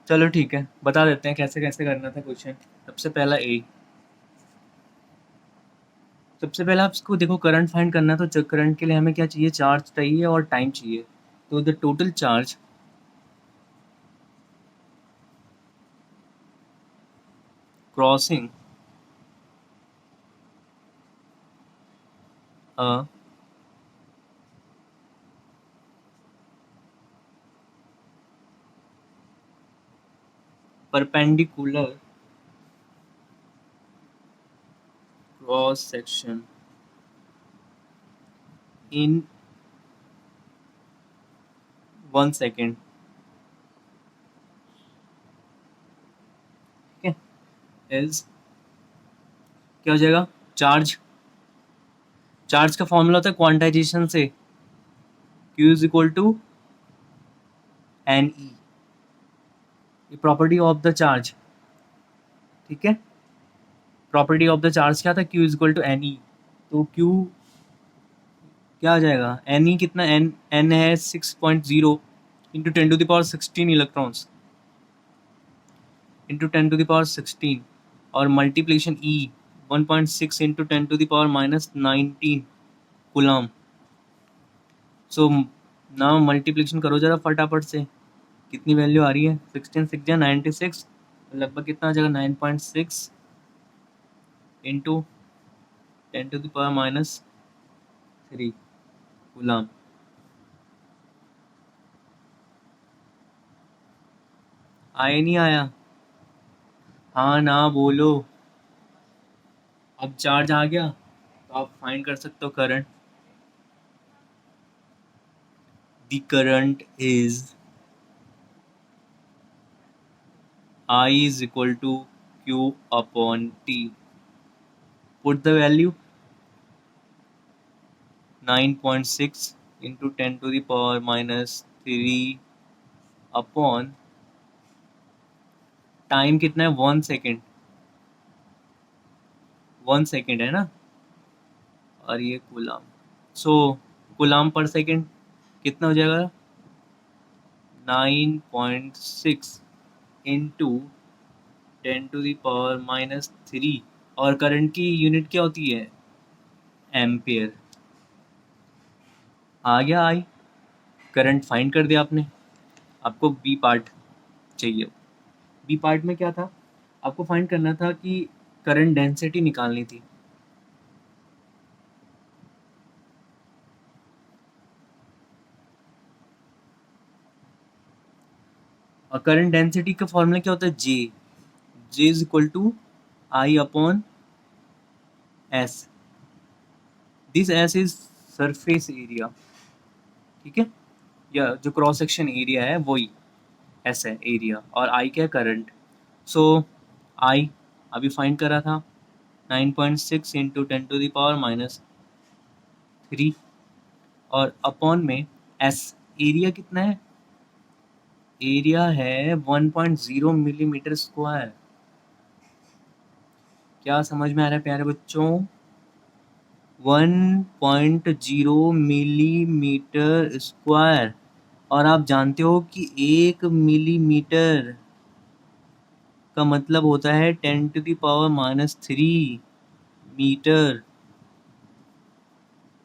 चलो ठीक है, बता देते हैं कैसे कैसे करना था क्वेश्चन। सबसे पहला ए, सबसे पहले आप इसको देखो, करंट फाइंड करना है तो करंट के लिए हमें क्या चाहिए, चार्ज चाहिए और टाइम चाहिए। तो the total charge crossing a perpendicular cross section in 1 second, ठीक है, इज क्या हो जाएगा, चार्ज। चार्ज का फॉर्मूला होता है क्वांटाइजेशन से, Q is equal to N E, ये प्रॉपर्टी ऑफ द चार्ज, ठीक है। प्रॉपर्टी ऑफ द चार्ज क्या था, Q is equal to N E. तो Q क्या आ जाएगा, एन ई कितना, एन है 6.0 इंटू 10⁻16 इलेक्ट्रॉन्स इंटू 10⁻16, और मल्टीप्लिकेशन ई 1.6 into 10⁻−19 coulomb. So now multiplication करो जरा फटाफट से, कितनी वैल्यू आ रही है, 16 6 96, लगभग कितना आ जाएगा, 9.6 इंटू 10⁻−3 कूलम। आया नहीं आया, हाँ ना बोलो। अब चार्ज आ गया तो आप फाइंड कर सकते हो current. The current is I is equal to Q upon T. Put the value 9.6 into 10 to the power minus 3 upon time कितना है, 1 सेकेंड, 1 सेकेंड है ना, और ये कूलाम। सो कूलाम पर सेकेंड कितना हो जाएगा, 9.6 इंटू 10⁻⁻3, और करंट की यूनिट क्या होती है, एम्पियर। आ गया आई, करंट फाइंड कर दिया आपने। आपको बी पार्ट चाहिए। बी पार्ट में क्या था, आपको फाइंड करना था कि करंट डेंसिटी निकालनी थी। और करंट डेंसिटी का फॉर्मूला क्या होता है, J is equal to I upon S. This S is surface area, ठीक है, या जो क्रॉस सेक्शन एरिया है वही एस है एरिया, और आई क्या है, करंट। सो आई अभी फाइंड करा था 9.6 इंटू 10⁻⁻3, और अपॉन में एस, एरिया कितना है, एरिया है 1.0 मिलीमीटर स्क्वायर। क्या समझ में आ रहा है प्यारे बच्चों, 1.0 मिलीमीटर स्क्वायर। और आप जानते हो कि 1 मिलीमीटर का मतलब होता है 10⁻³ metre.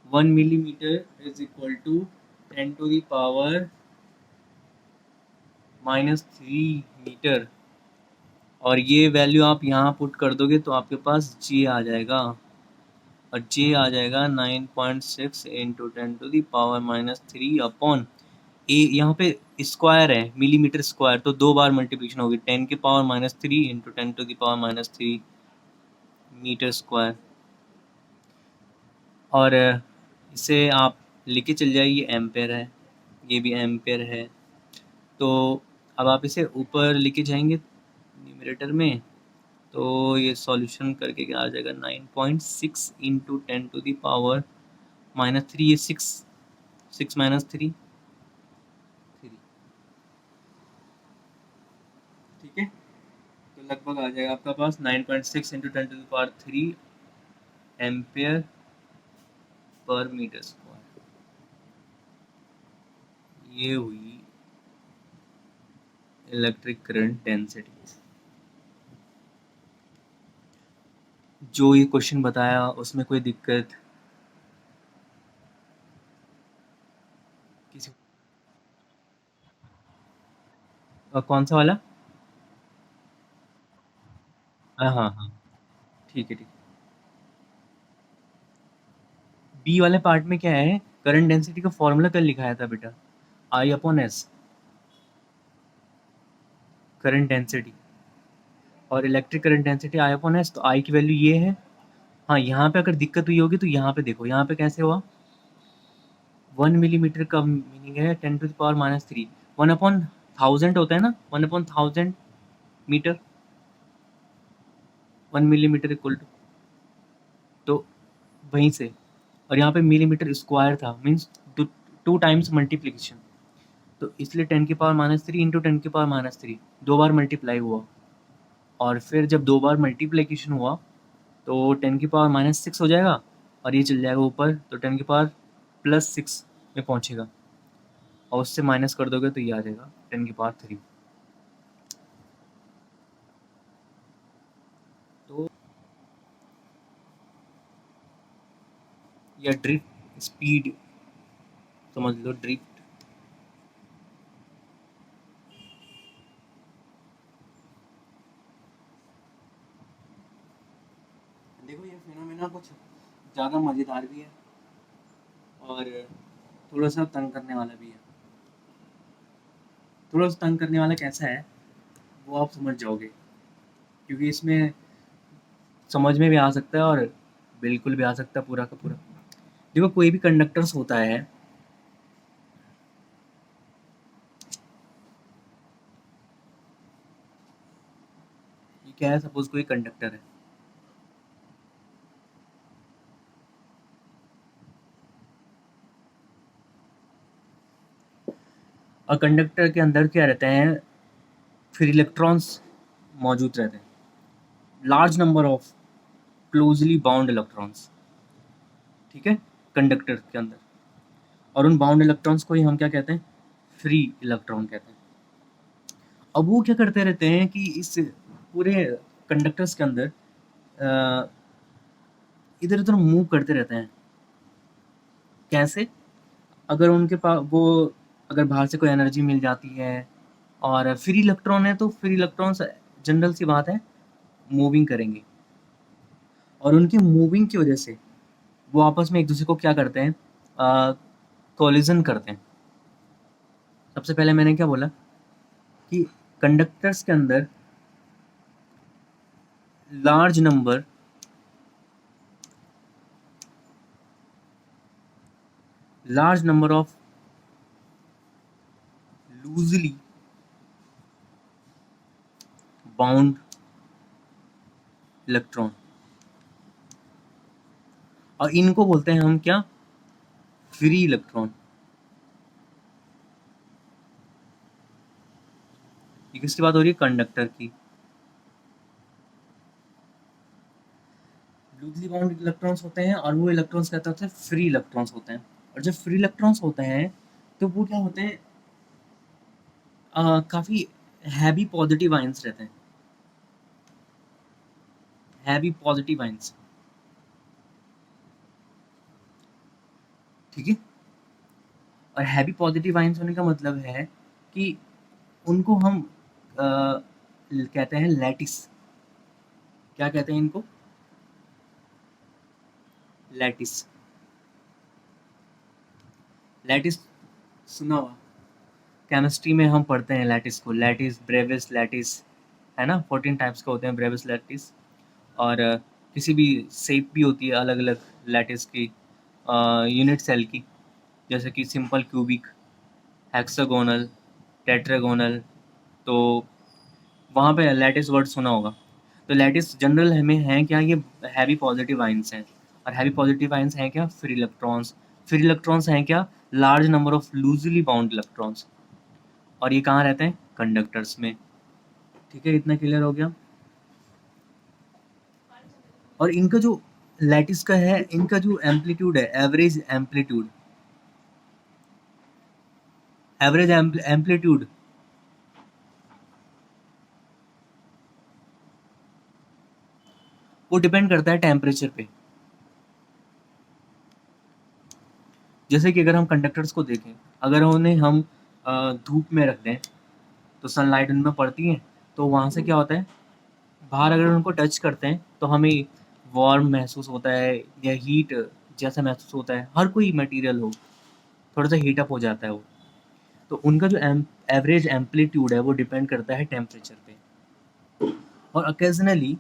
1 millimetre is equal to 10⁻³ metre. और ये वैल्यू आप यहाँ पुट कर दोगे तो आपके पास जी आ जाएगा, और जे आ जाएगा 9.6 इंटू 10⁻³ अपॉन ए, यहाँ पे स्क्वायर है, मिलीमीटर स्क्वायर, तो 2 बार मल्टीप्लिकेशन होगी, 10⁻³ इंटू 10⁻³ मीटर स्क्वायर। और इसे आप लेके चल जाइए, ये एम्पेयर है, ये भी एम्पेयर है। तो अब आप इसे ऊपर लेके जाएंगे न्यूमरेटर में, तो ये सॉल्यूशन करके क्या आ जाएगा, 9.6 इंटू 10⁻⁻3, ये 6 माइनस 3, ठीक है। तो लगभग आ जाएगा आपका पास 9.6 into 10⁻³ ampere per metre square. ये हुई इलेक्ट्रिक करंट डेंसिटी। जो ये क्वेश्चन बताया उसमें कोई दिक्कत किसी कौन सा वाला? हाँ हाँ हाँ, ठीक है ठीक है। बी वाले पार्ट में क्या है, करंट डेंसिटी का फॉर्मूला कल लिखाया था बेटा, आई अपॉन एस, करंट डेंसिटी, और इलेक्ट्रिक करंट डेंसिटी आई अपॉन एस, तो आई की वैल्यू ये है। हाँ, यहाँ पे अगर दिक्कत हुई होगी तो यहाँ पे देखो, यहाँ पे कैसे हुआ, 1 मिलीमीटर का मीनिंग है 10⁻³ 1/1000 होता है ना, 1/1000 मीटर, 1 मिलीमीटर इक्वल तो वहीं से, और यहाँ पे मिलीमीटर स्क्वायर था, मीन्स 2 टाइम्स मल्टीप्लीकेशन, तो इसलिए 10⁻³ इंटू 10⁻³ 2 बार मल्टीप्लाई हुआ, और फिर जब 2 बार मल्टीप्लीकेशन हुआ तो 10⁻⁻6 हो जाएगा, और ये चल जाएगा ऊपर, तो 10⁻+6 में पहुँचेगा, और उससे माइनस कर दोगे तो ये आ जाएगा 10⁻3। तो या ड्रिफ्ट स्पीड समझ लो, ड्रिफ्ट। देखो ये फिनोमेना कुछ ज़्यादा मज़ेदार भी है और थोड़ा सा तंग करने वाला भी है। थोड़ा सा तंग करने वाला कैसा है वो आप समझ जाओगे, क्योंकि इसमें समझ में भी आ सकता है और बिल्कुल भी आ सकता है पूरा का पूरा। देखो कोई भी कंडक्टर्स होता है, ये क्या है, सपोज कोई कंडक्टर है, और कंडक्टर के अंदर क्या रहते हैं, फिर इलेक्ट्रॉन्स मौजूद रहते हैं, large number of closely bound electrons, ठीक है, कंडक्टर के अंदर, और उन बाउंड इलेक्ट्रॉन्स को ही हम क्या कहते हैं, फ्री इलेक्ट्रॉन कहते हैं। अब वो क्या करते रहते हैं कि इस पूरे कंडक्टर्स के अंदर इधर उधर मूव करते रहते हैं। कैसे? अगर उनके पास वो, अगर बाहर से कोई एनर्जी मिल जाती है और फ्री इलेक्ट्रॉन है, तो फ्री इलेक्ट्रॉन्स जनरल सी बात है मूविंग करेंगे, और उनकी मूविंग की वजह से वो आपस में एक दूसरे को क्या करते हैं, कोलिजन करते हैं। सबसे पहले मैंने क्या बोला कि कंडक्टर्स के अंदर large number of loosely bound electron, और इनको बोलते हैं हम क्या, फ्री इलेक्ट्रॉन। ये किसकी बात हो रही है, कंडक्टर की। लूजली बाउंड इलेक्ट्रॉन्स होते हैं, और वो इलेक्ट्रॉन्स कहते होते हैं फ्री इलेक्ट्रॉन्स होते हैं, और जब फ्री इलेक्ट्रॉन्स होते हैं तो वो क्या होते हैं, काफ़ी हैवी पॉजिटिव आयंस रहते हैं, हैवी पॉजिटिव आयंस, ठीक है। और हैवी पॉजिटिव आयंस होने का मतलब है कि उनको हम कहते हैं लैटिस। क्या कहते हैं इनको, लैटिस। लैटिस सुना हुआ, केमिस्ट्री में हम पढ़ते हैं लैटिस को, लैटिस ब्रेविस लैटिस, है ना, 14 टाइप्स का होते हैं ब्रेविस लैटिस, और किसी भी शेप भी होती है अलग अलग लैटिस की, यूनिट सेल की, जैसे कि सिंपल क्यूबिक, हेक्सागोनल, टेट्रागोनल, तो वहाँ पे लैटिस वर्ड सुना होगा। तो लैटिस जनरल हमें है क्या, ये हैवी पॉजिटिव आयंस हैं, और हैवी पॉजिटिव आयंस हैं क्या, फ्री इलेक्ट्रॉन्स। फ्री इलेक्ट्रॉन्स हैं क्या, large number of loosely bound electrons, और ये कहाँ रहते हैं, कंडक्टर्स में। ठीक है, इतना क्लियर हो गया। और इनका जो लैटिस का है, इनका जो एम्पलीट्यूड है, एवरेज एम्पलीट्यूड, एवरेज एम्पलीट्यूड वो डिपेंड करता है टेम्परेचर पे। जैसे कि अगर हम कंडक्टर्स को देखें, अगर उन्हें हम धूप में रख दें तो सनलाइट उनमें पड़ती है, तो वहाँ से क्या होता है, बाहर अगर उनको टच करते हैं तो हमें वार्म महसूस होता है या हीट जैसा महसूस होता है। हर कोई मटेरियल हो थोड़ा सा हीट अप हो जाता है वो। तो उनका जो एवरेज एम्पलीट्यूड है वो डिपेंड करता है टेम्परेचर पे। और ओकेजनली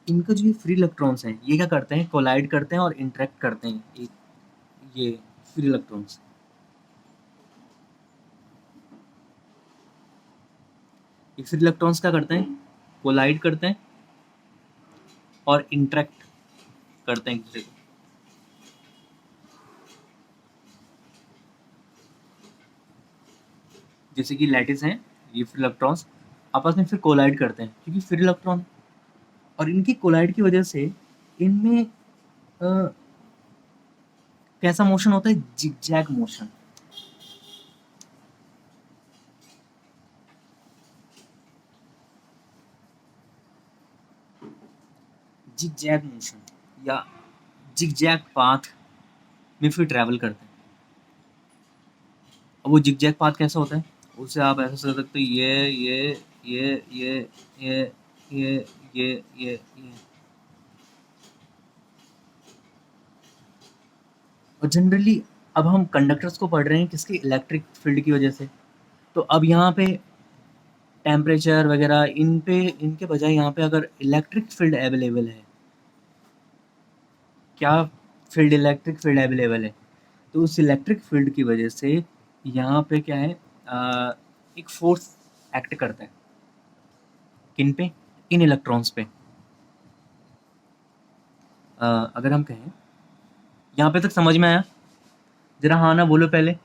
इनका जो ये फ्री इलेक्ट्रॉन्स हैं ये क्या करते हैं, कोलाइड करते हैं और इंटरेक्ट करते हैं ये फ्री इलेक्ट्रॉन्स। ये फ्री इलेक्ट्रॉन्स क्या करते हैं, कोलाइड करते हैं और इंटरेक्ट करते हैं एक दूसरे को। जैसे कि लैटिस हैं, ये फ्री इलेक्ट्रॉन्स आपस में फिर कोलाइड करते हैं, क्योंकि फ्री इलेक्ट्रॉन और इनकी कोलाइड की वजह से इनमें कैसा मोशन होता है, जिगजैग मोशन। जिगजैग मोशन या जिगजैग पाथ में फिर ट्रैवल करते हैं। अब वो जिगजैग पाथ कैसा होता है, उसे आप ऐसा सोच सकते हो, ये ये ये और जनरली अब हम कंडक्टर्स को पढ़ रहे हैं किसकी, इलेक्ट्रिक फील्ड की वजह से। तो अब यहाँ पे टेम्परेचर वगैरह इन पे, इनके बजाय यहाँ पे अगर इलेक्ट्रिक फील्ड अवेलेबल है, क्या फील्ड, इलेक्ट्रिक फील्ड अवेलेबल है, तो उस इलेक्ट्रिक फील्ड की वजह से यहाँ पे क्या है, एक फोर्स एक्ट करता है किन पे, इन इलेक्ट्रॉन्स पे। अगर हम कहें, यहाँ पे तक समझ में आया, जरा हाँ ना बोलो पहले।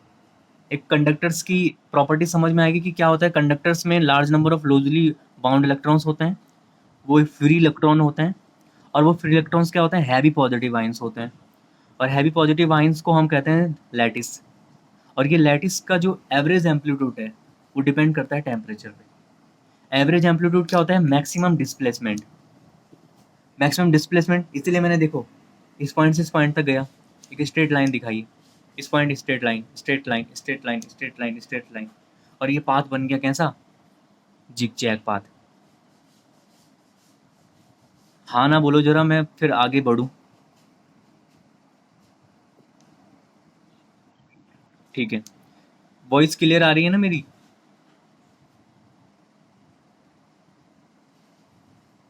एक कंडक्टर्स की प्रॉपर्टी समझ में आएगी कि क्या होता है, कंडक्टर्स में large number of loosely bound electrons होते हैं, वो फ्री इलेक्ट्रॉन होते हैं, और वो फ्री इलेक्ट्रॉन्स क्या होते हैं, हैवी पॉजिटिव आइंस होते हैं, और हैवी पॉजिटिव आइंस को हम कहते हैं लैटिस। और ये लैटिस का जो एवरेज एम्पलीट्यूड है वो डिपेंड करता है टेम्परेचर पे। एवरेज एम्पलीट्यूड क्या होता है, मैक्सिमम डिस्प्लेसमेंट। मैक्सिमम डिस्प्लेसमेंट इसीलिए मैंने देखो इस पॉइंट से इस पॉइंट तक गया, एक स्ट्रेट लाइन दिखाई, इस point straight line straight line straight line straight line straight line, और ये पाथ बन गया कैसा, जिगजैग पाथ। हाँ ना बोलो जरा, मैं फिर आगे बढ़ूं। ठीक है, वॉइस क्लियर आ रही है ना मेरी?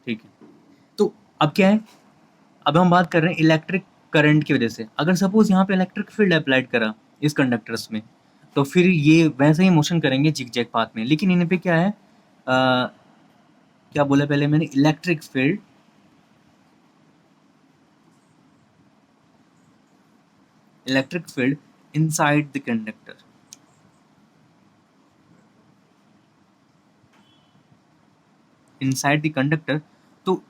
ठीक है, तो अब क्या है, अब हम बात कर रहे हैं इलेक्ट्रिक करंट की वजह से। अगर सपोज यहाँ पे इलेक्ट्रिक फील्ड अप्लाइड करा इस कंडक्टर्स में, तो फिर ये वैसे ही मोशन करेंगे जिगजैग पाथ में, लेकिन इन पे क्या है, क्या बोला पहले मैंने, electric field, electric field inside the conductor, inside the conductor. तो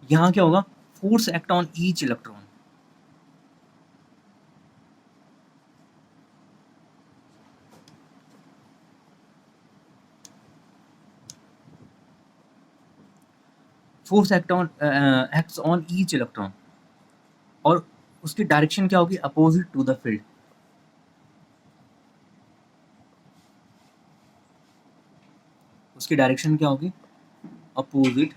यहाँ क्या होगा, force act on each electron. Force acts on each electron, और उसकी डायरेक्शन क्या होगी, अपोजिट टू द फील्ड। उसकी डायरेक्शन क्या होगी, अपोजिट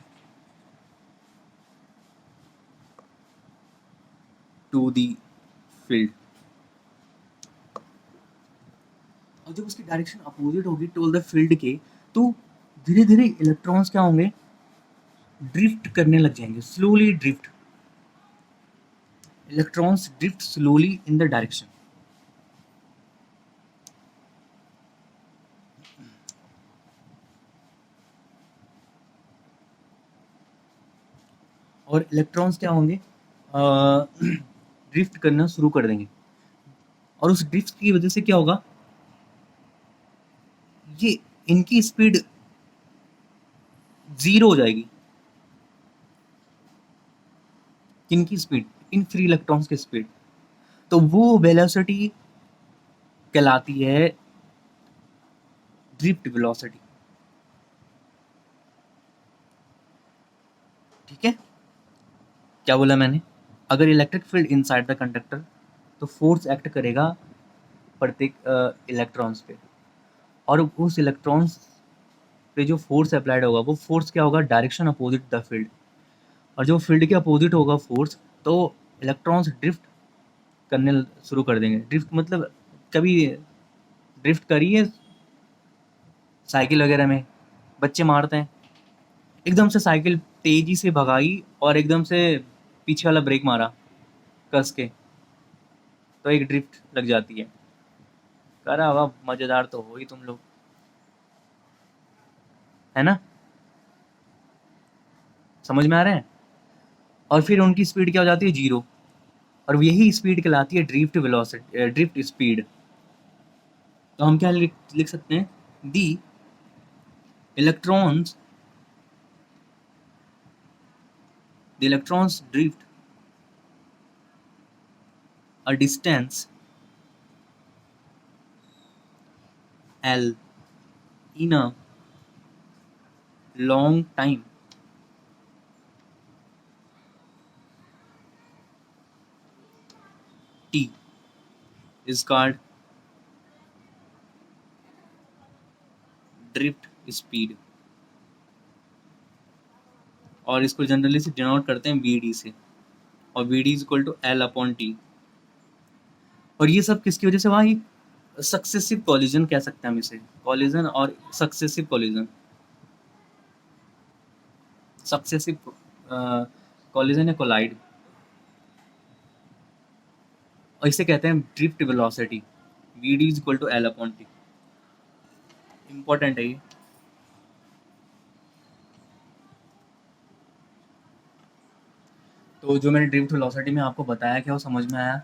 टू द फील्ड। और जब उसकी डायरेक्शन अपोजिट होगी टू द फील्ड के, तो धीरे धीरे इलेक्ट्रॉन्स क्या होंगे, ड्रिफ्ट करने लग जाएंगे, slowly drift. Electrons drift slowly in the direction. और इलेक्ट्रॉन्स क्या होंगे, ड्रिफ्ट करना शुरू कर देंगे, और उस ड्रिफ्ट की वजह से क्या होगा, ये इनकी स्पीड जीरो हो जाएगी। किनकी स्पीड, इन फ्री इलेक्ट्रॉन्स की स्पीड। तो वो वेलोसिटी कहलाती है ड्रिफ्ट वेलोसिटी। ठीक है, क्या बोला मैंने? अगर electric field inside the conductor, तो फोर्स एक्ट करेगा प्रत्येक इलेक्ट्रॉन्स पे, और उस इलेक्ट्रॉन्स पे जो फोर्स अप्लाइड होगा वो फोर्स क्या होगा? Direction opposite the field. और जो फील्ड के अपोजिट होगा फोर्स, तो इलेक्ट्रॉन्स ड्रिफ्ट करने शुरू कर देंगे। ड्रिफ्ट मतलब, कभी ड्रिफ्ट करी है साइकिल वगैरह में? बच्चे मारते हैं, एकदम से साइकिल तेजी से भगाई और एकदम से पीछे वाला ब्रेक मारा कस के, तो एक ड्रिफ्ट लग जाती है। करा हुआ मजेदार तो हो ही तुम लोग, है ना? समझ में आ रहा है? और फिर उनकी स्पीड क्या हो जाती है? जीरो। और यही स्पीड कहलाती है ड्रिफ्ट वेलोसिटी, ड्रिफ्ट स्पीड। तो हम क्या लिख सकते हैं? The electrons the electrons drift a distance L in a long time T is called drift speed, और इसको जनरली से डिनोट करते हैं Vd से, और Vd is equal to L upon T. और ये सब किसकी वजह से हुआ? ये सक्सेसिव कॉलिजन कह सकते हैं हम इसे, कॉलिजन और सक्सेसिव कॉलिजन, सक्सेसिव कॉलिजन या कोलाइड, और इसे कहते हैं drift velocity. Vd is equal to L upon T. Important है ये। तो जो मैंने ड्रिफ्ट वेलोसिटी में आपको बताया, क्या वो समझ में आया?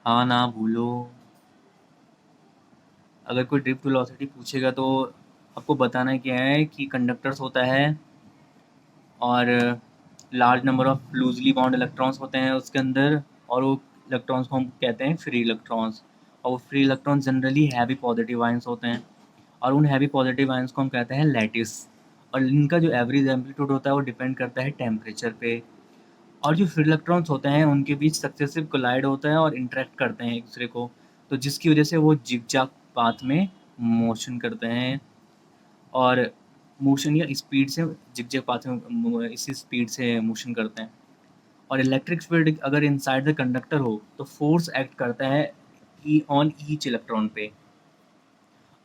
हाँ ना भूलो। अगर कोई ड्रिफ्ट वेलोसिटी पूछेगा तो आपको बताना क्या है कि कंडक्टर्स होता है और large number of loosely bound electrons होते हैं उसके अंदर, और वो इलेक्ट्रॉन्स को हम कहते हैं फ्री इलेक्ट्रॉन्स। और वो free electrons generally heavy positive ions होते हैं, और उन हैवी पॉजिटिव आयंस को हम कहते हैं लैटिस। और इनका जो एवरेज एम्पलीट्यूड होता है वो डिपेंड करता है टेम्परेचर पे। और जो फ्री इलेक्ट्रॉन्स होते हैं उनके बीच सक्सेसिव कोलाइड होता है और इंटरेक्ट करते हैं एक दूसरे को, तो जिसकी वजह से वो जिगजैग पाथ में मोशन करते हैं, और मोशन या स्पीड से जिगजैग पाथ में इसी स्पीड से मोशन करते हैं। और इलेक्ट्रिक फील्ड अगर इनसाइड द कंडक्टर हो तो फोर्स एक्ट करता है ऑन ईच इलेक्ट्रॉन पे,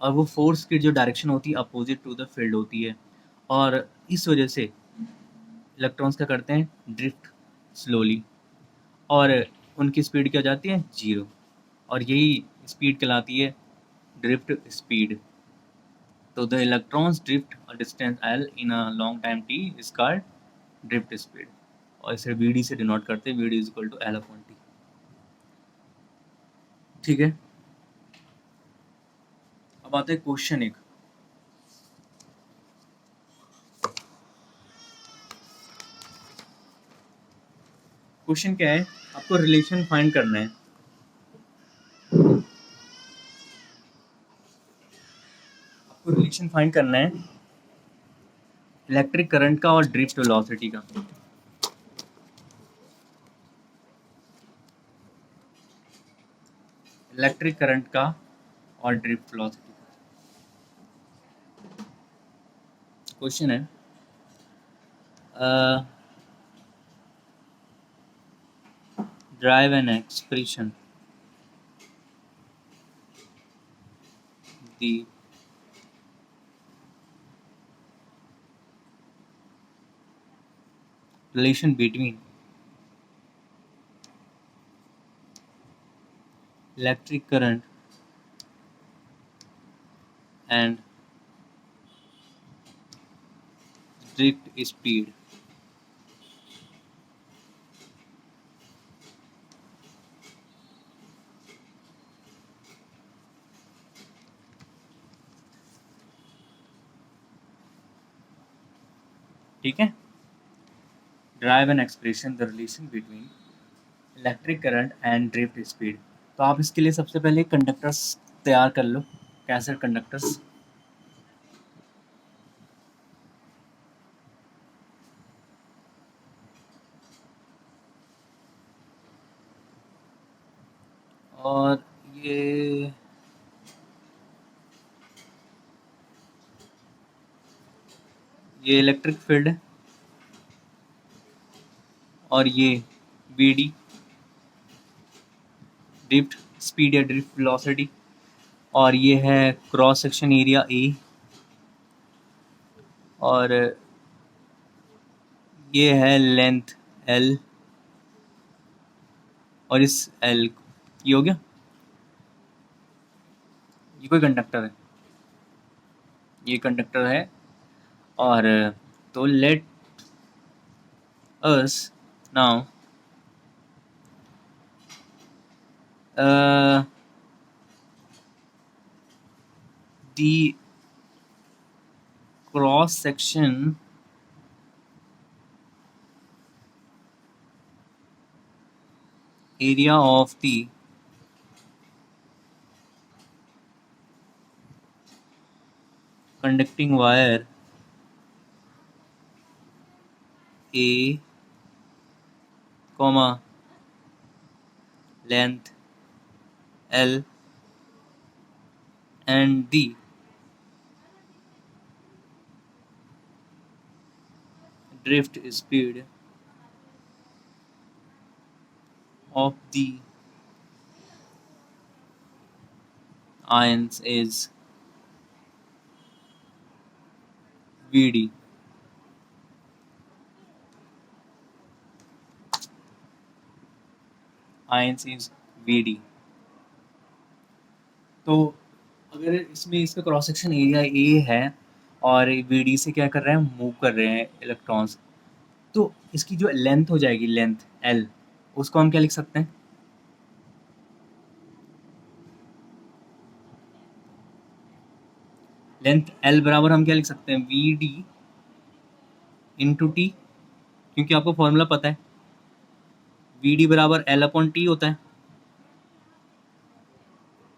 और वो फोर्स की जो डायरेक्शन होती है अपोजिट टू द फील्ड होती है, और इस वजह से इलेक्ट्रॉन्स क्या करते हैं? ड्रिफ्ट स्लोली, और उनकी स्पीड क्या हो जाती है? जीरो। और यही स्पीड कहलाती है ड्रिफ्ट स्पीड। तो the electrons drift a distance L in a long time T is called drift speed, और इसे Vd से डिनोट करते हैं। Vd is equal to L upon T. ठीक है, अब आते हैं क्वेश्चन एक। क्वेश्चन क्या है? आपको रिलेशन फाइंड करना है। आपको रिलेशन फाइंड करना है इलेक्ट्रिक करंट का और ड्रिफ्ट वेलोसिटी का। इलेक्ट्रिक करंट का और ड्रिफ्ट वेलोसिटी का क्वेश्चन है। Drive an expression the relation between electric current and drift speed। ठीक है, drive an expression the relation between electric current and drift speed. तो आप इसके लिए सबसे पहले कंडक्टर्स तैयार कर लो, कैसे कंडक्टर्स। और ये इलेक्ट्रिक फील्ड है, और ये बी डी ड्रिफ्ट स्पीड या ड्रिफ्ट वेलोसिटी, और ये है क्रॉस सेक्शन एरिया ए, और ये है लेंथ एल, और इस एल, ये हो गया। ये कोई कंडक्टर है, ये कंडक्टर है। और तो let us now the cross section area of the conducting wire A, comma length L and the drift speed of the ions is Vd. Ions is Vd. तो अगर इसमें इसका क्रॉस सेक्शन एरिया ए है और Vd से क्या कर रहे हैं, मूव कर रहे हैं इलेक्ट्रॉन्स, तो इसकी जो लेंथ हो जाएगी, लेंथ L, उसको हम क्या लिख सकते हैं? लेंथ L बराबर हम क्या लिख सकते हैं? Vd इंटू टी, क्योंकि आपको फॉर्मूला पता है, Vd बराबर L अपॉन टी होता है,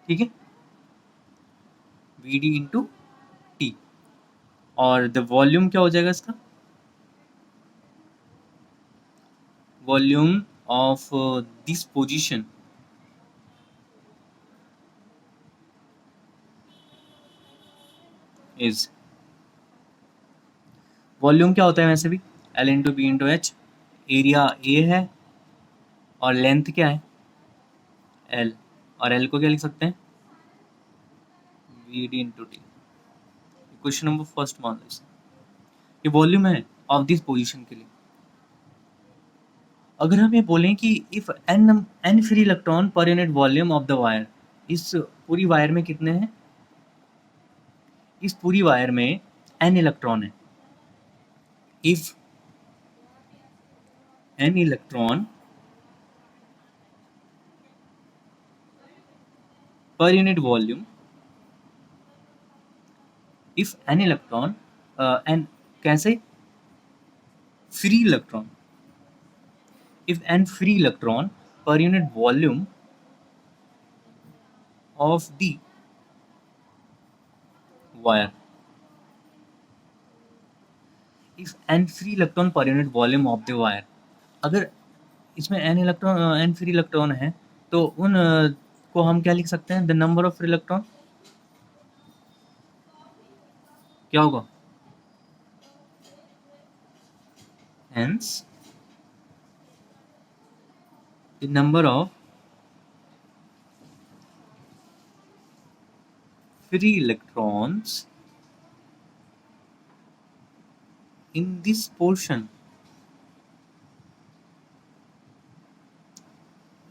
ठीक है, Vd इंटू टी। और द वॉल्यूम क्या हो जाएगा इसका? Volume of this position is, volume क्या होता है वैसे भी? L into B into H. Area A है और लेंथ क्या है? L, और L को क्या लिख सकते हैं? Vd into T. Question number first मान लो इसे, ये वॉल्यूम है ऑफ दिस पोजीशन के लिए। अगर हम ये बोलें कि if N free electron per unit volume of the wire, इस पूरी वायर में कितने हैं? इस पूरी वायर में n इलेक्ट्रॉन है। If n electron per unit volume, if n electron n कैसे? Free electron, if n free electron per unit volume of the wire, if n free electron per unit volume of the wire, अगर इसमें n electron n free electron है, तो उन को हम क्या लिख सकते हैं? The number of free electron क्या होगा? Hence the number of free electrons in this portion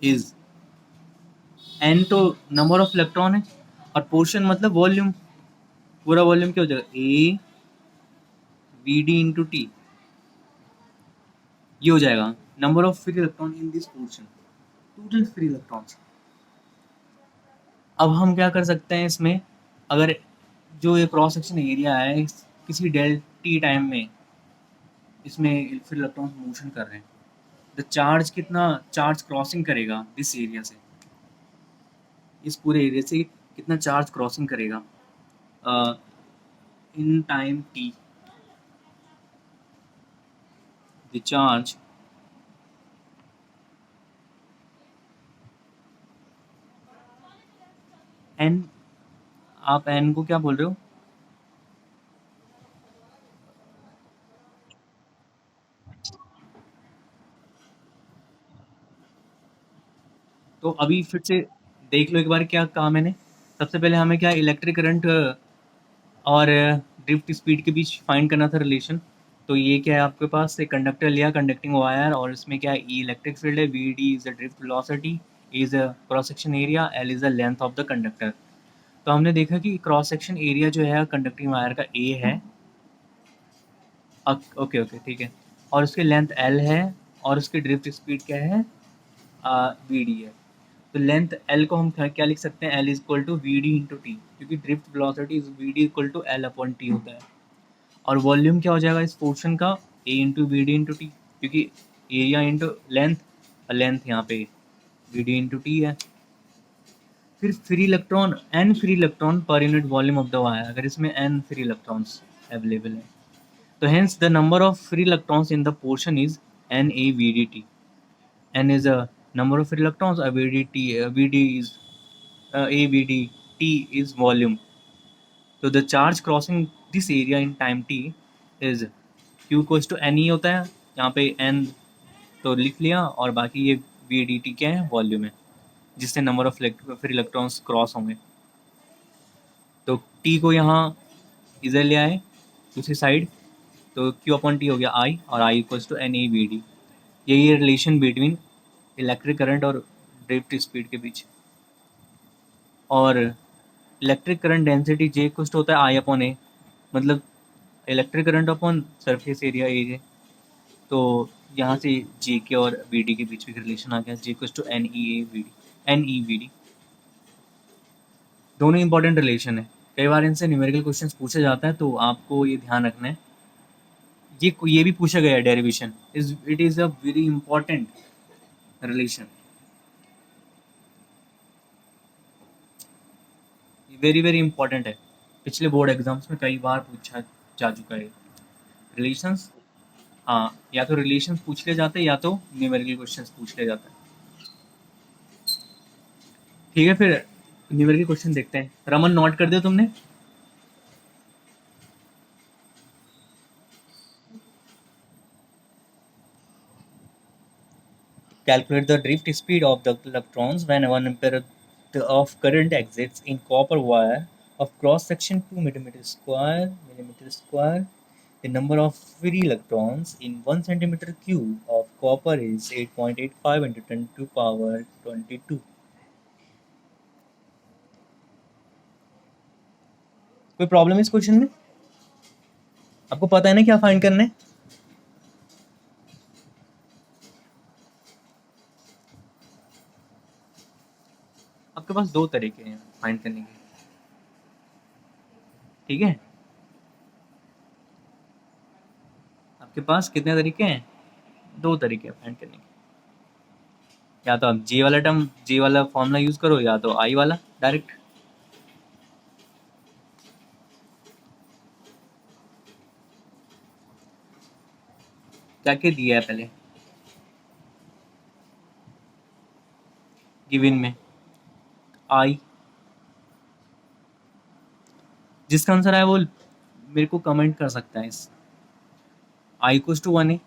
is, n तो नंबर ऑफ इलेक्ट्रॉन है, और पोर्शन मतलब वॉल्यूम, पूरा वॉल्यूम क्या हो जाएगा? A V D into T, ये हो जाएगा number of free electron in this portion, total free electrons. अब हम क्या कर सकते हैं इसमें, अगर जो ये क्रॉस सेक्शन एरिया है किसी डेल टी टाइम में, इसमें फ्री इलेक्ट्रॉन्स मोशन कर रहे हैं, द चार्ज कितना चार्ज क्रॉसिंग करेगा दिस एरिया से, इस पूरे एरिया से कितना चार्ज क्रॉसिंग करेगा in time T, the charge N, आप एन को क्या बोल रहे हो? तो अभी फिर से देख लो एक बार क्या कहा मैंने। सबसे पहले हमें क्या इलेक्ट्रिक करंट और ड्रिफ्ट स्पीड के बीच फाइंड करना था रिलेशन। तो ये क्या है आपके पास, एक कंडक्टर लिया, कंडक्टिंग वायर, और इसमें क्या है, ई इलेक्ट्रिक फील्ड है, V D is the drift velocity, is a cross section area, L is the length of the conductor. तो हमने देखा कि क्रॉस सेक्शन एरिया जो है कंडक्टिंग वायर का ए है। ओके ओके ठीक है। और उसकी लेंथ एल है, और उसकी ड्रिफ्ट स्पीड क्या है, वी डी है। तो लेंथ एल को हम क्या लिख सकते हैं, L is equal to V D into T, क्योंकि drift velocity is V D equal to L upon T होता है। और वॉल्यूम क्या हो जाएगा इस पोर्शन का, A into V D into T, क्योंकि एरिया इंटू लेंथ, लेंथ यहाँ पे वी डी इंटू टी है। फिर free electron, N free electron per unit volume of the wire, अगर इसमें एन फ्री इलेक्ट्रॉन्स अवेलेबल है तो hence the number of free electrons in the portion is NaVDT. N is a number of free electrons, VDT, VD is AVD, T is volume. So the charge crossing this area in time t is Q equals to Ne होता है, यहाँ पे N तो लिख लिया, और बाकी ये VDT क्या है, वॉल्यूम है, जिससे number of free electrons cross होंगे। तो T को यहाँ इधर ले आए दूसरी साइड, तो Q अपॉन टी हो गया I, और I इक्वल्स टू NaVD। यही है रिलेशन बिटवीन इलेक्ट्रिक करंट और ड्रिफ्ट स्पीड के बीच। और इलेक्ट्रिक करंट डेंसिटी J कुछ होता है आई अपॉन ए, मतलब electric current upon surface area A J. तो यहाँ से J के और वी डी के बीच में रिलेशन आ गया, J कुछ to N E V D. दोनों इंपॉर्टेंट रिलेशन है, कई बार इनसे न्यूमेरिकल क्वेश्चंस पूछा जाता है, तो आपको ये ध्यान रखना है। ये भी पूछा गया है, derivation is it is a very important relation, very very important है। पिछले बोर्ड एग्जाम्स में कई बार पूछा जा चुका है रिलेशंस। हाँ, या तो रिलेशंस पूछ ले जाते हैं या तो न्यूमेरिकल क्वेश्चंस पूछ ले जाता है। ठीक है, फिर न्यूमेरिकल क्वेश्चन देखते हैं। रमन, नोट कर दिया तुमने? Calculate the drift speed of the electrons when 1 ampere of current exits in copper wire of cross section 2 millimeter square. The number of free electrons in 1 centimeter cube of copper is 8.85 into 10 to power 22. कोई problem है इस question में? आपको पता है ना क्या find करना है? आपके पास दो तरीके हैं फाइंड करने के, ठीक है? आपके पास कितने तरीके हैं? दो तरीके हैं फाइंड करने के। या तो आप जे वाला फॉर्मूला यूज करो, या तो आई वाला डायरेक्ट। क्या क्या दिया है पहले गिवन में? आई, जिसका आंसर है वो मेरे को कमेंट कर सकता है। इस आई इक्वल्स टू 1 है,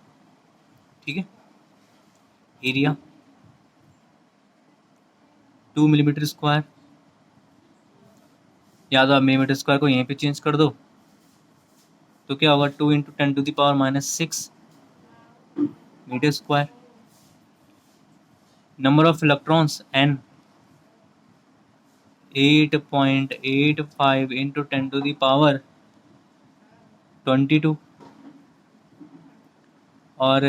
ठीक है? एरिया 2 मिलीमीटर स्क्वायर, या तो आप मिलीमीटर स्क्वायर को यहीं पे चेंज कर दो, तो क्या होगा, 2 into 10 to the power -6 metre square. Number of electrons n 8.85 into 10 to the power 22, और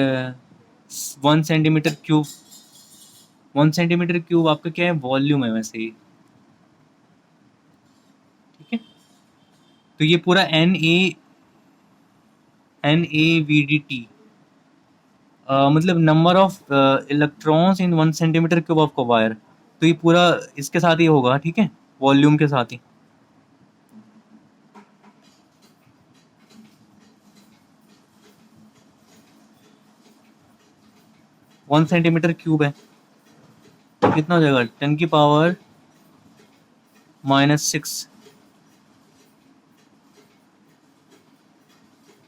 1 सेंटीमीटर क्यूब, 1 सेंटीमीटर क्यूब आपका क्या है, वॉल्यूम है वैसे ही, ठीक है? तो ये पूरा NaVDT मतलब number of electrons in 1 centimetre cube of wire. तो ये पूरा इसके साथ ही होगा, ठीक है, वॉल्यूम के साथ ही। वन सेंटीमीटर क्यूब है, तो कितना हो जाएगा, 10 की पावर -6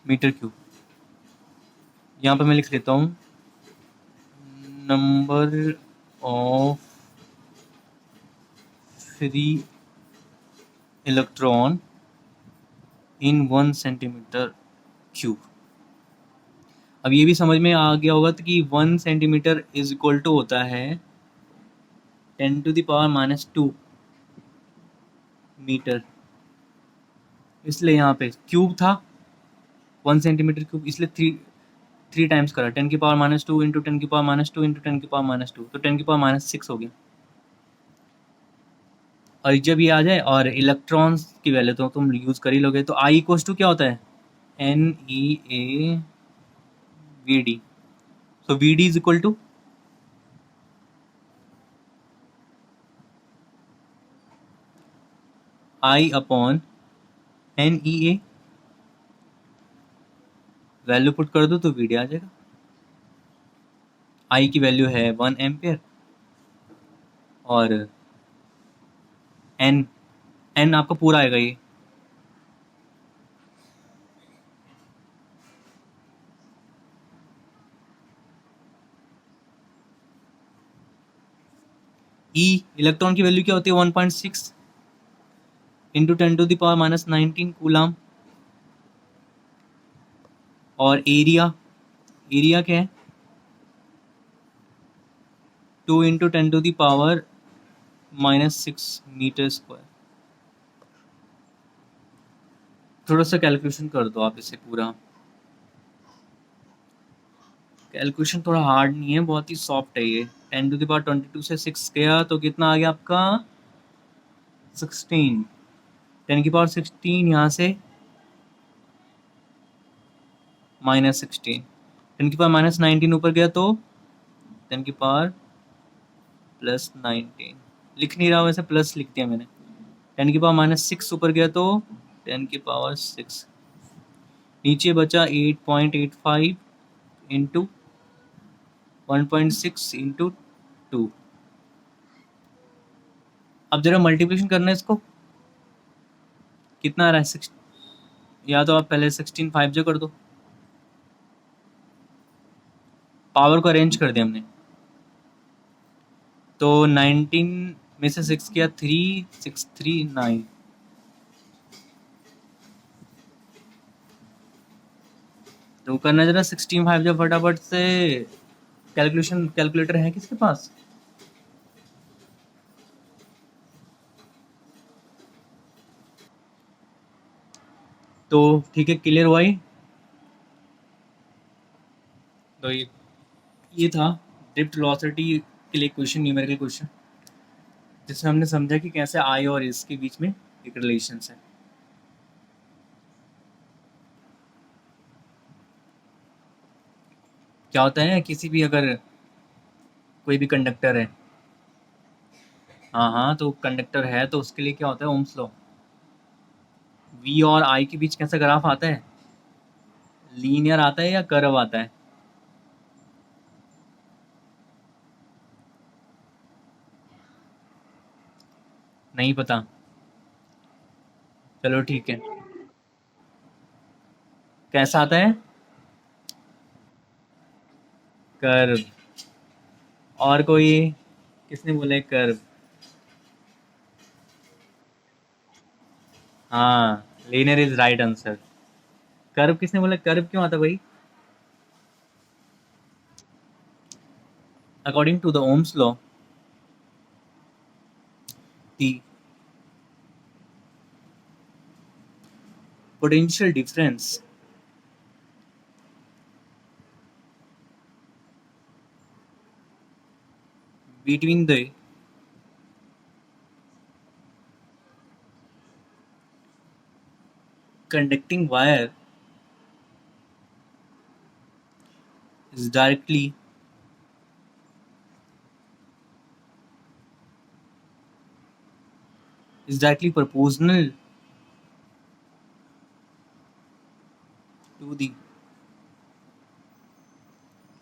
मीटर क्यूब। यहाँ पे मैं लिख देता हूँ number of free electron in 1 centimetre cube. अब ये भी समझ में आ गया होगा तो कि 1 सेंटीमीटर इज इक्वल टू होता है 10⁻⁻² मीटर। इसलिए यहाँ पे क्यूब था 1 सेंटीमीटर क्यूब, इसलिए थ्री टाइम्स करा 10⁻² इंटू 10⁻² इंटू 10⁻², तो 10⁻6 हो गया। और जब ये आ जाए और इलेक्ट्रॉन्स की वैल्यू तो तुम यूज़ कर ही लोगे, तो आई इक्वल्स टू क्या होता है NeAVD। So VD is equal to I upon NeA। Value put कर दो तो VD आ जाएगा। I की वैल्यू है 1 एम्पियर और N आपका पूरा आएगा ये E इलेक्ट्रॉन की वैल्यू क्या होती है 1.6 इंटू 10⁻⁻19 कूलाम। और एरिया क्या है 2 इंटू 10⁻⁻6 मीटर स्क्वायर। थोड़ा सा कैलकुलेशन कर दो आप इसे पूरा। कैलकुलेशन थोड़ा हार्ड नहीं है, बहुत ही सॉफ्ट है ये। 10⁻22 से 6 गया तो कितना आ गया आपका 16। 10⁻16 यहाँ से -16। 10⁻−19 ऊपर गया तो 10⁻+19। लिख नहीं रहा वैसे, प्लस लिख दिया मैंने। 10⁻−6 ऊपर गया तो 10⁻6। नीचे बचा 8.85 इंटू 1.6 इंटू 2। अब जरा मल्टीप्लिकेशन करना है इसको, कितना आ रहा है 6। या तो आप पहले 16 5 जो कर दो, पावर को अरेंज कर दिया हमने। तो 19 में से 6 किया 3 6 3 9। तो करना जरा 16 5 जो फटाफट से। कैलकुलेटर है किसके पास? तो ठीक है, क्लियर हुआ ही। तो ये था ड्रिफ्ट वेलोसिटी के लिए क्वेश्चन, न्यूमेरिकल क्वेश्चन, जिसमें हमने समझा कि कैसे आई और एस के बीच में एक रिलेशन है। क्या होता है किसी भी अगर कोई भी कंडक्टर है, हाँ तो कंडक्टर है तो उसके लिए क्या होता है ओम्स लॉ। वी और आई के बीच कैसा ग्राफ आता है, लीनियर आता है या कर्व आता है? नहीं पता, चलो ठीक है। कैसा आता है? कर्व। और कोई किसने बोला है कर्व? हाँ, linear is right answer. Curve किसने बोला? कर्व क्यों आता है भाई? According to the Ohm's law, the potential difference between the conducting wire is directly proportional to the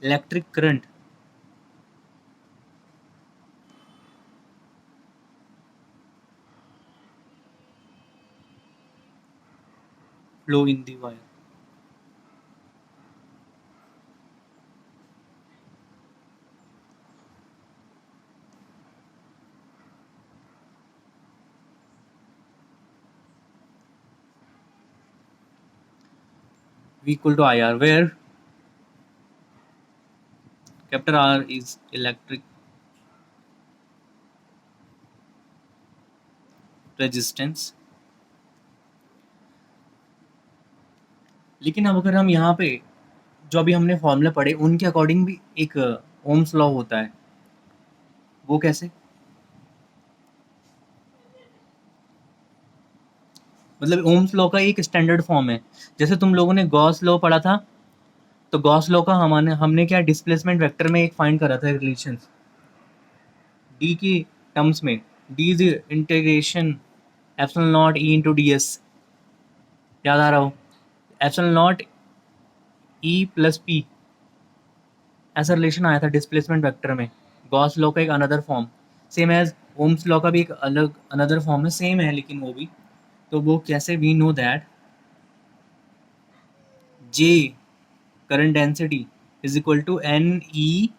electric current flow in the wire. V equal to IR, where capital R is electric resistance. लेकिन अब अगर हम यहाँ पे जो अभी हमने formula पढ़े उनके अकॉर्डिंग भी एक ओम्स लॉ होता है, वो कैसे? मतलब ओम्स लॉ का एक स्टैंडर्ड फॉर्म है। जैसे तुम लोगों ने गॉस लॉ पढ़ा था, तो गॉस लॉ का हमने क्या डिस्प्लेसमेंट वेक्टर में एक फाइंड करा था रिलेशन डी की टर्म्स में। D is integration epsilon naught E into D S, याद आ रहा हो? Epsilon naught E plus P, ऐसा रिलेशन आया था डिस्प्लेसमेंट वेक्टर में। गॉस लॉ का एक another form, same as Ohm's law का भी एक अलग अनदर फॉर्म है, सेम है लेकिन वो भी। तो वो कैसे? We know that J current density is equal to N E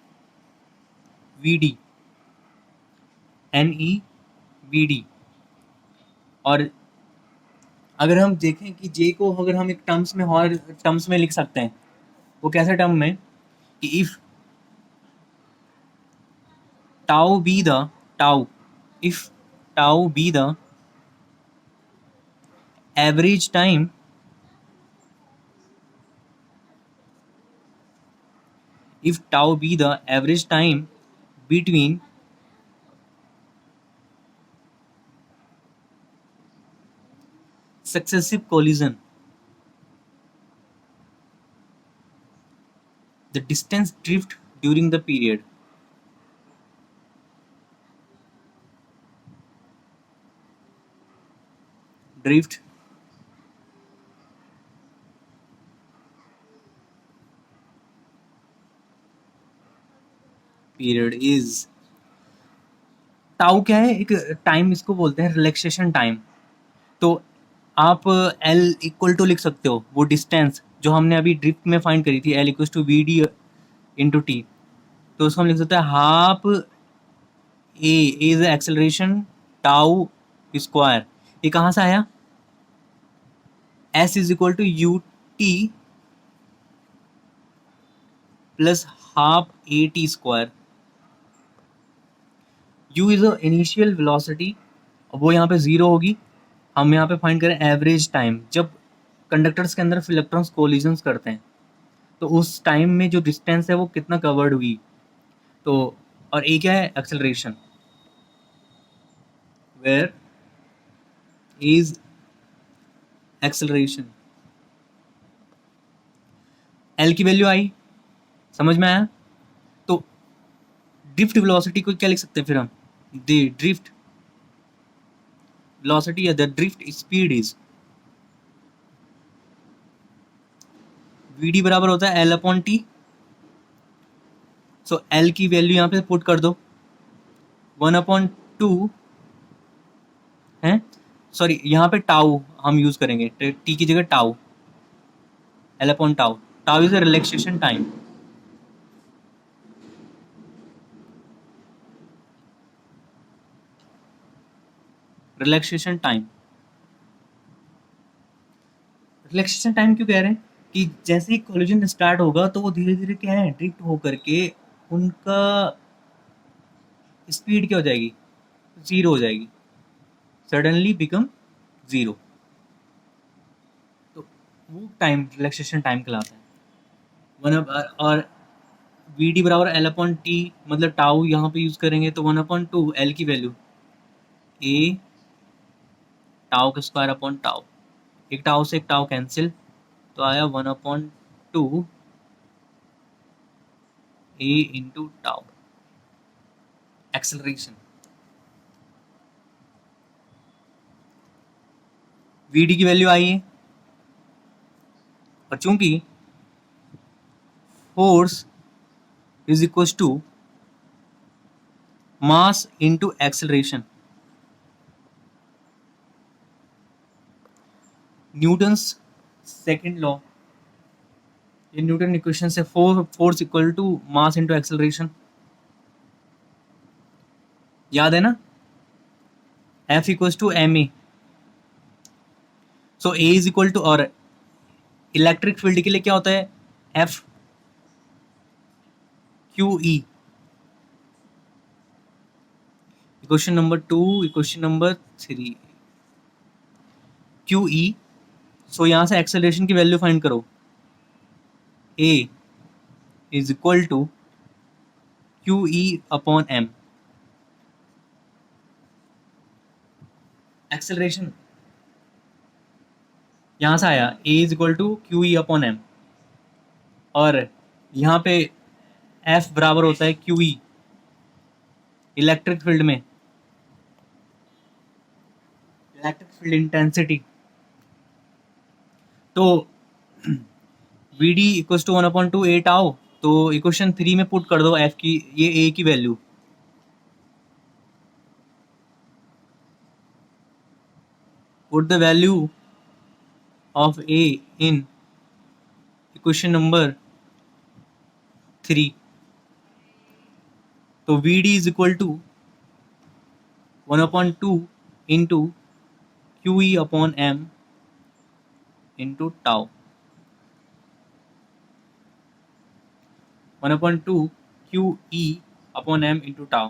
V D, N E V D. और अगर हम देखें कि जे को अगर हम एक टर्म्स में और टर्म्स में लिख सकते हैं, वो कैसे टर्म में कि if tau be the tau if tau be the average time if tau be the average time between successive collision, the distance drift during the period. Drift period is tau क्या है? एक time, इसको बोलते हैं relaxation time. तो आप L equal to लिख सकते हो वो डिस्टेंस जो हमने अभी ड्रिफ्ट में फाइंड करी थी, L equal to V D into T. तो उसको हम लिख सकते हैं half A is acceleration tau square. ये कहाँ से आया? S is equal to U T plus half A T square. u is a initial velocity, वो यहाँ पे जीरो होगी। हम यहाँ पे फाइंड करें एवरेज टाइम, जब कंडक्टर्स के अंदर इलेक्ट्रॉन्स कोलिजन्स करते हैं तो उस टाइम में जो डिस्टेंस है वो कितना कवर्ड हुई। तो और ए क्या है? Acceleration, where is acceleration. L की वैल्यू आई, समझ में आया? तो ड्रिफ्ट वेलोसिटी को क्या लिख सकते हैं फिर हम? द ड्रिफ्ट वेलोसिटी या the drift speed is V D बराबर होता है L upon T. So L की वैल्यू यहाँ पे पुट कर दो 1/2 है, सॉरी यहाँ पे टाउ हम यूज करेंगे, टी की जगह tau, L upon tau. Tau is a relaxation time. Relaxation time, relaxation time क्यों कह रहे हैं? कि जैसे ही कोलिजन स्टार्ट होगा तो वो धीरे धीरे क्या है, ड्रिफ्ट होकर के उनका स्पीड क्या हो जाएगी? जीरो हो जाएगी, सडनली बिकम जीरो। तो वो टाइम रिलैक्सेशन टाइम कहलाता है। और वी डी बराबर एल अपॉन टी, मतलब टाउ यहाँ पे यूज करेंगे तो 1/2 एल की वैल्यू ए टाउ का स्क्वायर अपॉन टाउ। एक टाउ से एक टाउ कैंसिल, तो आया 1/2 A into tau acceleration. V D की वैल्यू आई है, और चूंकि force is equal to mass into acceleration, Newton's second law, ये न्यूटन इक्वेशन से, force equal to mass into acceleration, याद है ना, F equals to ma, so A is equal to, और इलेक्ट्रिक फील्ड के लिए क्या होता है, F QE। Equation number 2, equation number 3, QE। So यहां से एक्सेलरेशन की वैल्यू फाइंड करो, A is equal to QE upon M। Acceleration यहां से आया, A is equal to QE upon M, और यहाँ पे F बराबर होता है QE इलेक्ट्रिक फील्ड में, इलेक्ट्रिक फील्ड इंटेंसिटी। तो VD equals to 1/2 A tau, तो इक्वेशन 3 में पुट कर दो F की, ये A की value, put the value of A in equation number 3, तो VD is equal to 1/2 into QE upon M into tau, 1/2 QE upon M into tau.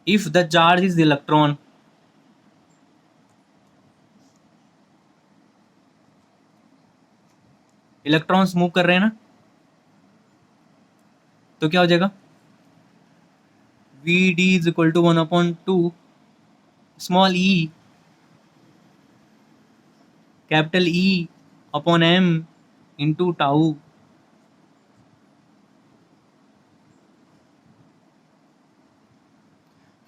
If the charge is the electron, electrons move कर रहे हैं ना, तो क्या हो जाएगा, VD is equal to 1/2 small e capital E upon M into tau।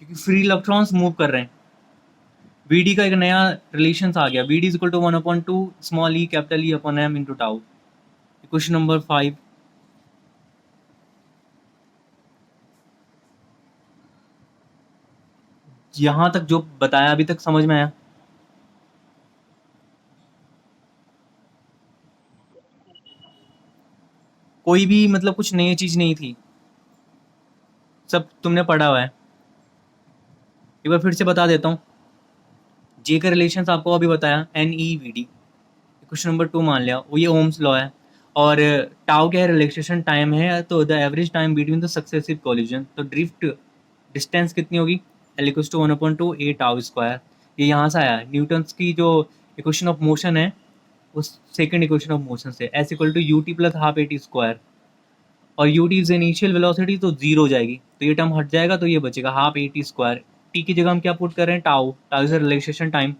क्योंकि free electrons move कर रहे हैं, VD का एक नया रिलेशन आ गया, VD is equal to 1/2 small e capital E upon M into tau। Question number 5, यहां तक जो बताया अभी तक समझ में आया, कोई भी मतलब कुछ नई चीज नहीं थी, सब तुमने पढ़ा हुआ है। एक बार फिर से बता देता हूँ, जे का रिलेशन आपको अभी बताया, NeVD, क्वेश्चन नंबर 2 मान लिया, वो ये ओम्स लॉ है, और टाउ क्या है, रिलैक्सेशन टाइम है, तो the average time between the successive collision, तो ड्रिफ्ट डिस्टेंस कितनी होगी, L equals to 1/2 A tau square. ये यहाँ से आया, न्यूटन्स की जो इक्वेशन ऑफ मोशन है उस सेकंड इक्वेशन ऑफ मोशन से, S equal to UT plus half AT square, और UT इज इनिशियल वेलोसिटी, तो जीरो हो जाएगी, तो ये टर्म हट जाएगा, तो ये बचेगा हाफ AT स्क्वायर। टी की जगह हम क्या पुट कर रहे हैं, tau, tau is relaxation time,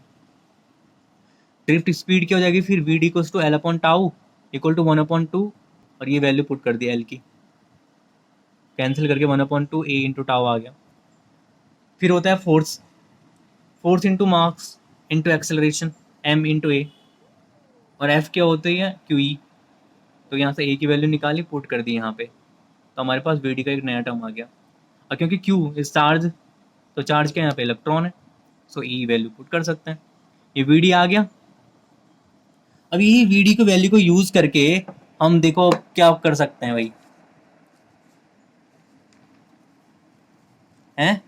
drift speed क्या हो जाएगी फिर, VD equals to L upon tau equal to 1/2, और ये वैल्यू पुट कर दी L की, कैंसिल करके 1/2 A इंटू टाउ आ गया। फिर होता है force, force into mass into acceleration, M into A, और F क्या होती है, QE, तो यहाँ से A की वैल्यू निकाली, पुट कर दी यहाँ पे, तो हमारे पास VD का एक नया टर्म आ गया, और क्योंकि Q इज चार्ज, तो चार्ज क्या यहाँ पे इलेक्ट्रॉन है, सो E वैल्यू पुट कर सकते हैं, ये VD आ गया। अब यही VD को वैल्यू को यूज करके हम देखो क्या कर सकते हैं भाई, हैं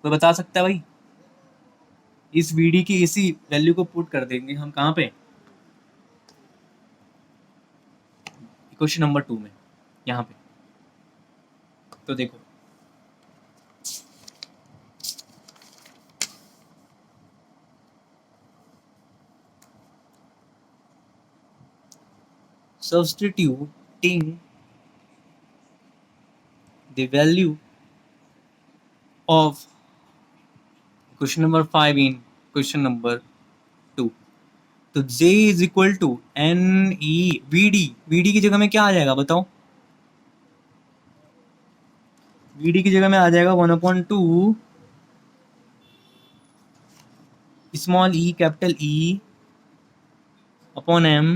कोई बता सकता है भाई, इस VD की इसी वैल्यू को पुट कर देंगे हम कहाँ पे, क्वेश्चन नंबर 2 में, यहाँ पे, तो देखो substituting the value of question number 5 in question number 2, तो J is equal to NeVD, VD की जगह में क्या आ जाएगा बताओ, VD की जगह में आ जाएगा 1/2 small e capital E upon M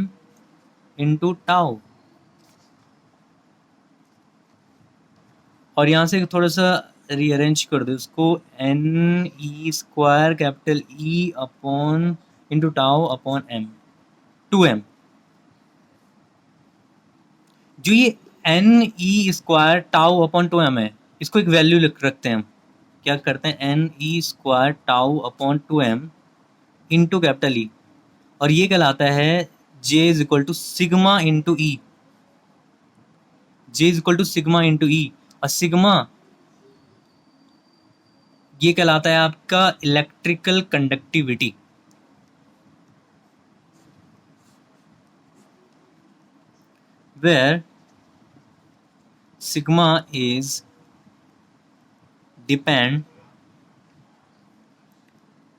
into tau, और यहाँ से थोड़ा सा रीअरेंज कर दो इसको, NE square capital E upon into tau upon M, 2m। जो ये N E square tau upon 2m है, इसको एक वैल्यू लिख रखते हैं हम। क्या करते हैं, N E square tau upon 2m into capital E, और ये कहलाता है J is equal to sigma into E. J is equal to sigma into E, और सिग्मा ये कहलाता है आपका electrical conductivity. where sigma is depend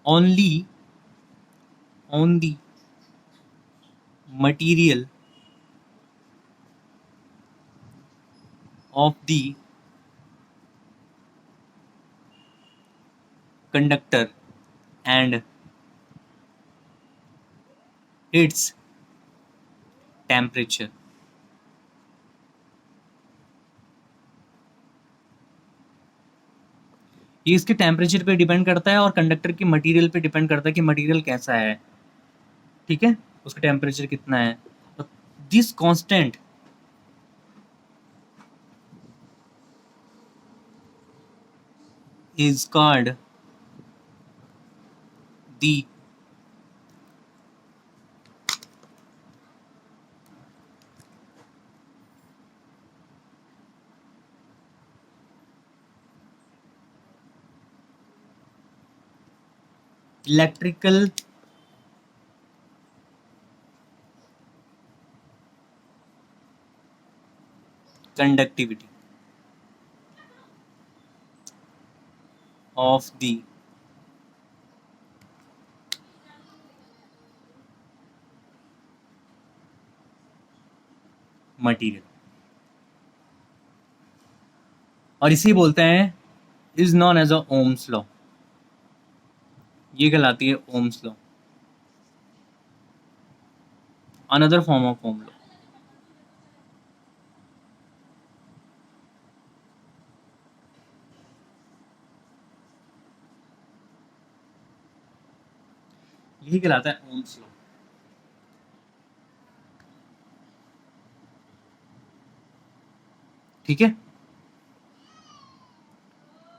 only on the material of the conductor and its temperature। ये इसके temperature पे depend करता है और कंडक्टर की मटेरियल पे डिपेंड करता है कि मटेरियल कैसा है, ठीक है, उसका टेम्परेचर कितना है। This constant is called the electrical conductivity of the material, और इसी बोलते हैं is known as a Ohm's law. ये कहलाती है Ohm's law, another form of Ohm law. यही कहलाता है ओम्स लॉ। ठीक है,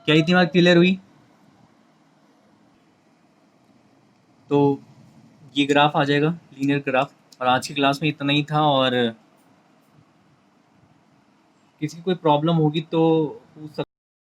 क्या इतनी बात क्लियर हुई? तो ये ग्राफ आ जाएगा, लीनियर ग्राफ। और आज की क्लास में इतना ही था, और किसी की कोई प्रॉब्लम होगी तो पूछ सकते